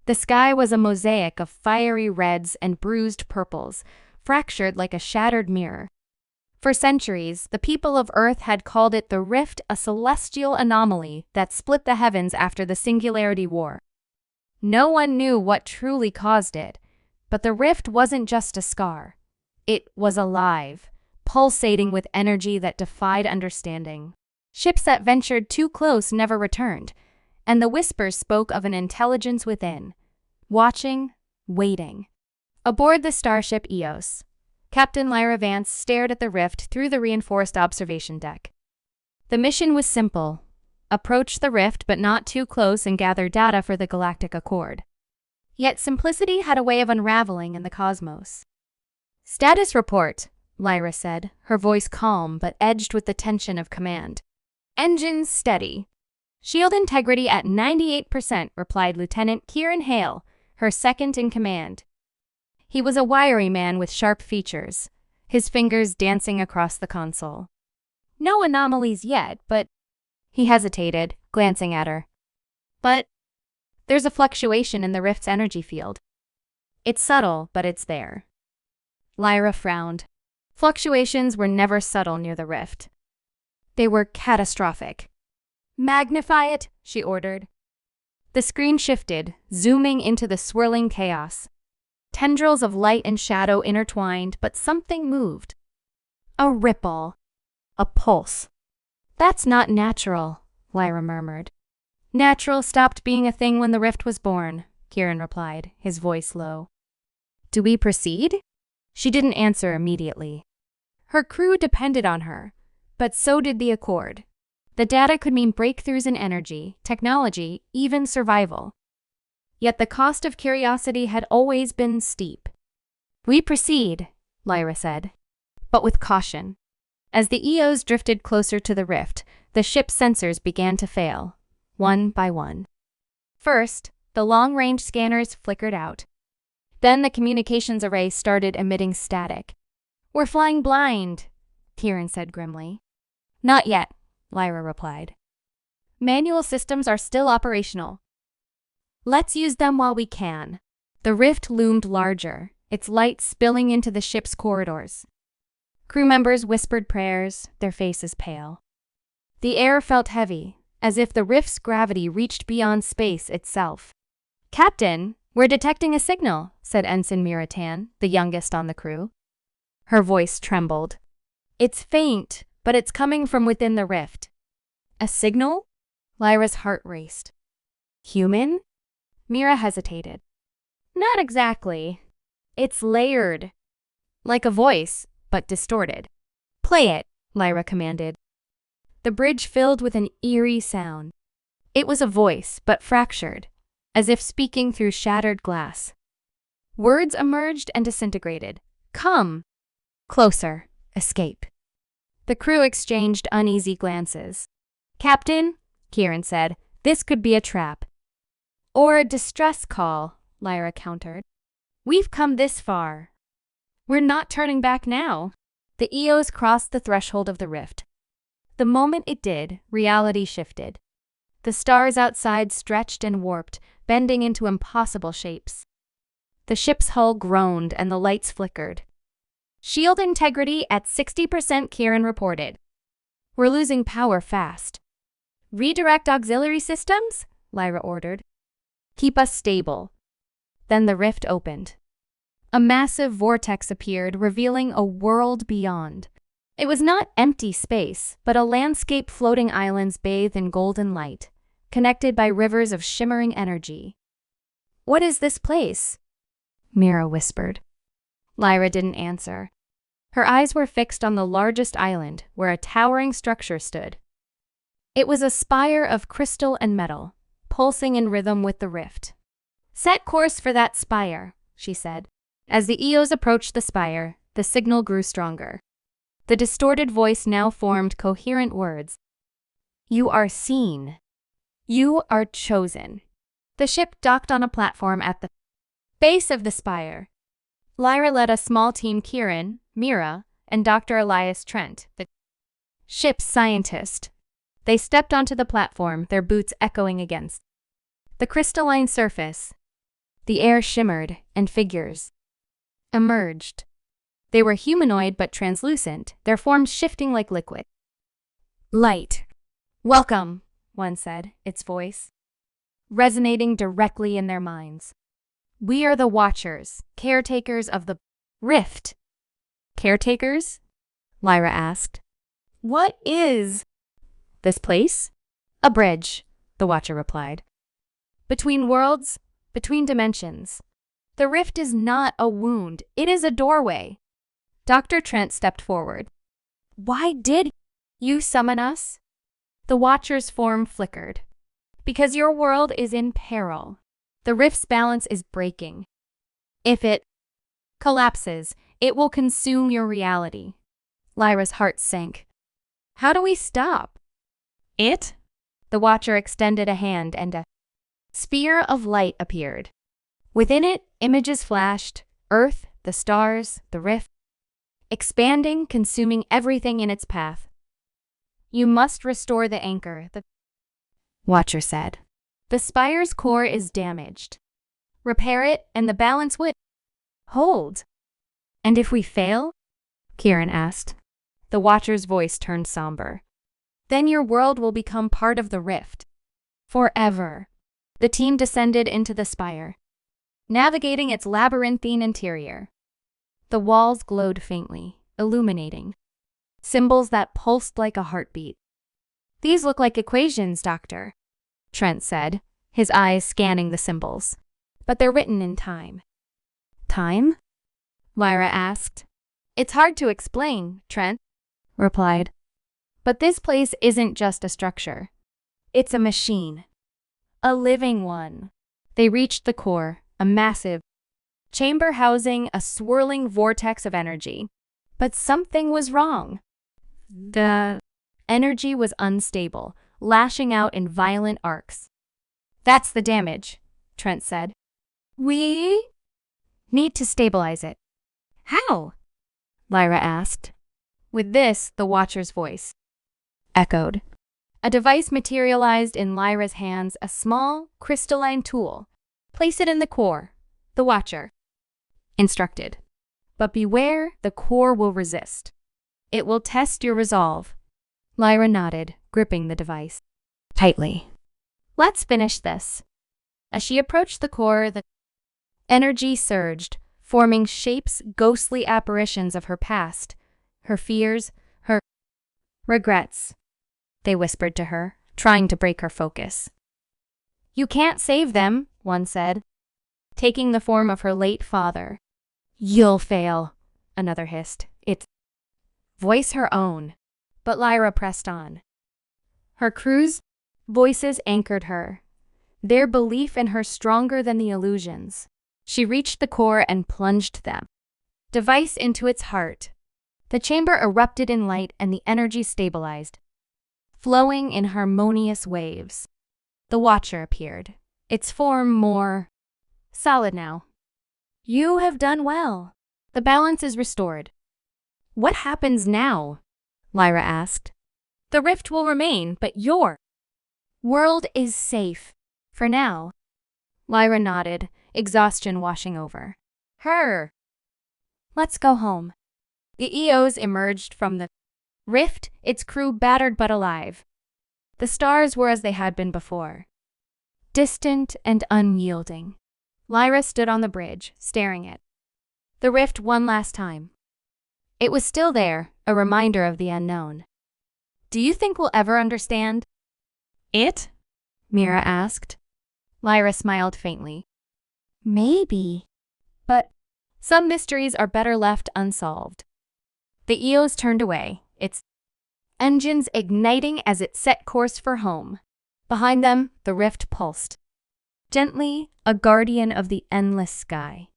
The sky was a mosaic of fiery reds and bruised purples, fractured like a shattered mirror. For centuries, the people of Earth had called it the Rift, a celestial anomaly that split the heavens after the Singularity War. No one knew what truly caused it, but the rift wasn't just a scar. It was alive, pulsating with energy that defied understanding. Ships that ventured too close never returned, and the whispers spoke of an intelligence within, watching, waiting. Aboard the starship Eos, Captain Lyra Vance stared at the rift through the reinforced observation deck. The mission was simple: approach the rift but not too close and gather data for the Galactic Accord. Yet simplicity had a way of unraveling in the cosmos. "Status report," Lyra said, her voice calm but edged with the tension of command. "Engines steady." "Shield integrity at 98%, replied Lieutenant Kieran Hale, her second in command. He was a wiry man with sharp features, his fingers dancing across the console. "No anomalies yet, but—" He hesitated, glancing at her. "But there's a fluctuation in the rift's energy field. It's subtle, but it's there." Lyra frowned. Fluctuations were never subtle near the rift. They were catastrophic. "Magnify it," she ordered. The screen shifted, zooming into the swirling chaos. Tendrils of light and shadow intertwined, but something moved. A ripple. A pulse. "That's not natural," Lyra murmured. "Natural stopped being a thing when the rift was born," Kieran replied, his voice low. "Do we proceed?" She didn't answer immediately. Her crew depended on her, but so did the Accord. The data could mean breakthroughs in energy, technology, even survival. Yet the cost of curiosity had always been steep. "We proceed," Lyra said, but with caution. As the EOs drifted closer to the rift, the ship's sensors began to fail, one by one. First, the long-range scanners flickered out. Then the communications array started emitting static. "We're flying blind," Kieran said grimly. "Not yet," Lyra replied. "Manual systems are still operational. Let's use them while we can." The rift loomed larger, its light spilling into the ship's corridors. Crew members whispered prayers, their faces pale. The air felt heavy, as if the rift's gravity reached beyond space itself. "Captain, we're detecting a signal," said Ensign Miratan, the youngest on the crew. Her voice trembled. "It's faint, but it's coming from within the rift." "A signal?" Lyra's heart raced. "Human?" Mira hesitated. "Not exactly. It's layered. Like a voice, but distorted." "Play it," Lyra commanded. The bridge filled with an eerie sound. It was a voice, but fractured, as if speaking through shattered glass. Words emerged and disintegrated. "Come." "Closer. Escape." The crew exchanged uneasy glances. "Captain," Kieran said, "this could be a trap." "Or a distress call," Lyra countered. "We've come this far. We're not turning back now." The EOs crossed the threshold of the rift. The moment it did, reality shifted. The stars outside stretched and warped, bending into impossible shapes. The ship's hull groaned and the lights flickered. "Shield integrity at 60%, Kieran reported. We're losing power fast." "Redirect auxiliary systems," Lyra ordered. "Keep us stable." Then the rift opened. A massive vortex appeared, revealing a world beyond. It was not empty space, but a landscape floating islands bathed in golden light, connected by rivers of shimmering energy. "What is this place?" Mira whispered. Lyra didn't answer. Her eyes were fixed on the largest island, where a towering structure stood. It was a spire of crystal and metal, pulsing in rhythm with the rift. "Set course for that spire," she said. As the EOs approached the spire, the signal grew stronger. The distorted voice now formed coherent words. "You are seen. You are chosen." The ship docked on a platform at the base of the spire. Lyra led a small team: Kieran, Mira, and Dr. Elias Trent, the ship's scientist. They stepped onto the platform, their boots echoing against the crystalline surface. The air shimmered, and figures emerged. They were humanoid but translucent, their forms shifting like liquid. Light. Welcome, one said, its voice resonating directly in their minds. We are the Watchers, caretakers of the rift. Caretakers? Lyra asked. What is this place? A bridge, the Watcher replied. Between worlds, between dimensions. The rift is not a wound, it is a doorway. Dr. Trent stepped forward. Why did you summon us? The Watcher's form flickered. Because your world is in peril. The rift's balance is breaking. If it collapses, it will consume your reality. Lyra's heart sank. How do we stop it? The Watcher extended a hand and a sphere of light appeared. Within it, images flashed, Earth, the stars, the rift, expanding, consuming everything in its path. You must restore the anchor, the Watcher said. The spire's core is damaged. Repair it, and the balance would hold. And if we fail? Kieran asked. The Watcher's voice turned somber. Then your world will become part of the rift. Forever. The team descended into the spire, navigating its labyrinthine interior. The walls glowed faintly, illuminating symbols that pulsed like a heartbeat. These look like equations, Doctor, Trent said, his eyes scanning the symbols. But they're written in time. Time? Lyra asked. It's hard to explain, Trent replied. But this place isn't just a structure. It's a machine. A living one. They reached the core, a massive chamber housing a swirling vortex of energy. But something was wrong. The energy was unstable, lashing out in violent arcs. That's the damage, Trent said. We need to stabilize it. How? Lyra asked. With this, the Watcher's voice echoed. A device materialized in Lyra's hands, a small, crystalline tool. Place it in the core, the Watcher instructed. But beware, the core will resist. It will test your resolve. Lyra nodded, gripping the device tightly. Let's finish this. As she approached the core, the energy surged, forming shapes, ghostly apparitions of her past, her fears, her regrets. They whispered to her, trying to break her focus. You can't save them, one said, taking the form of her late father. You'll fail, another hissed. It's voice her own. But Lyra pressed on. Her crew's voices anchored her, their belief in her stronger than the illusions. She reached the core and plunged them device into its heart. The chamber erupted in light and the energy stabilized, flowing in harmonious waves. The Watcher appeared, its form more solid now. You have done well. The balance is restored. What happens now? Lyra asked. The rift will remain, but your world is safe. For now. Lyra nodded, exhaustion washing over her. Let's go home. The EOs emerged from the rift, its crew battered but alive. The stars were as they had been before, distant and unyielding. Lyra stood on the bridge, staring at the rift one last time. It was still there, a reminder of the unknown. Do you think we'll ever understand it? Mira asked. Lyra smiled faintly. Maybe. But some mysteries are better left unsolved. The EOs turned away, its engines igniting as it set course for home. Behind them, the rift pulsed. Gently, a guardian of the endless sky.